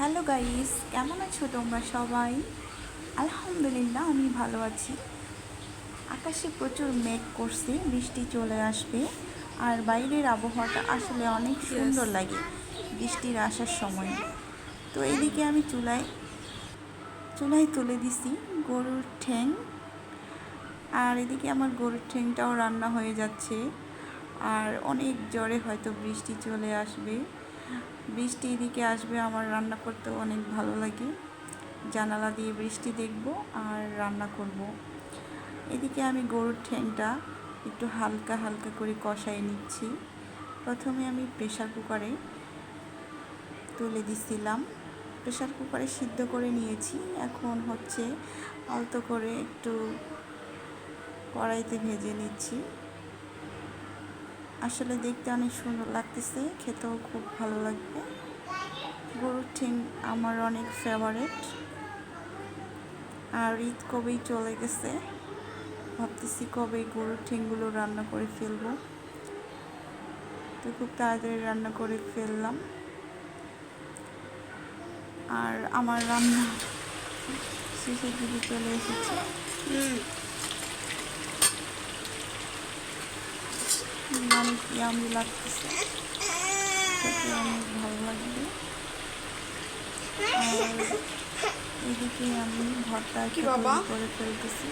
Hello guys, কেমন আছো তোমরা সবাই? আলহামদুলিল্লাহ, আমি ভালো আছি। আকাশে প্রচুর মেঘ করছে, বৃষ্টি চলে আসবে। আর বাইরের আবহাওয়াটা আসলে অনেক Yes. সুন্দর লাগে বৃষ্টির আসার সময়। তো এইদিকে আমি চুলায় তুলে দিছি গরুর ঠ্যাং। আর এদিকে আমার গরুর ঠ্যাংটাও রান্না হয়ে যাচ্ছে। আর অনেক জোরে হয়তো বৃষ্টি চলে আসবে। বৃষ্টি এদিকে আসবে, আমার রান্না করতেও অনেক ভালো লাগে। জানালা দিয়ে বৃষ্টি দেখব আর রান্না করব। এদিকে আমি গরুর ঠ্যাংটা একটু হালকা হালকা করে কষাই নিচ্ছি। প্রথমে আমি প্রেসার কুকারে তুলে দিছিলাম, প্রেসার কুকারে সিদ্ধ করে নিয়েছি। এখন হচ্ছে আলতো করে একটু কড়াইতে ভেজে নিচ্ছি। আসলে দেখতে অনেক সুন্দর লাগতেছে, খেতেও খুব ভালো লাগবে। গরুর ঠ্যাং আমার অনেক ফেভারিট। আর ঈদ কবেই চলে গেছে, ভাবতেছি কবে গরুর ঠ্যাংগুলো রান্না করে ফেলবো। তো খুব তাড়াতাড়ি রান্না করে ফেললাম। আর আমার রান্না শেষের দিকে চলে এসেছে। অনেক ইয়ামি লাগতেছে, খেতে অনেক ভালো লাগবে। আর এদিকে আমি ভর্তা কি একটা বাবা? তৈরি করে ফেলতেছি।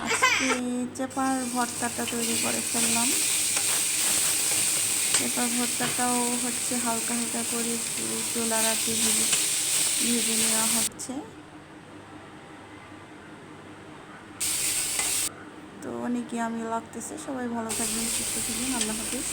আজকে চেপার ভর্তাটা তৈরি করে ফেললাম। চেপার ভর্তাটাও হচ্ছে হালকা হালকা করে একটু চুলার আঁচে ভেজে নেওয়া হচ্ছে। তো অনেক ইয়ামি লাগতেছে। সবাই ভালো থাকবেন, সুস্থ থাকবেন। আল্লাহ হাফিজ।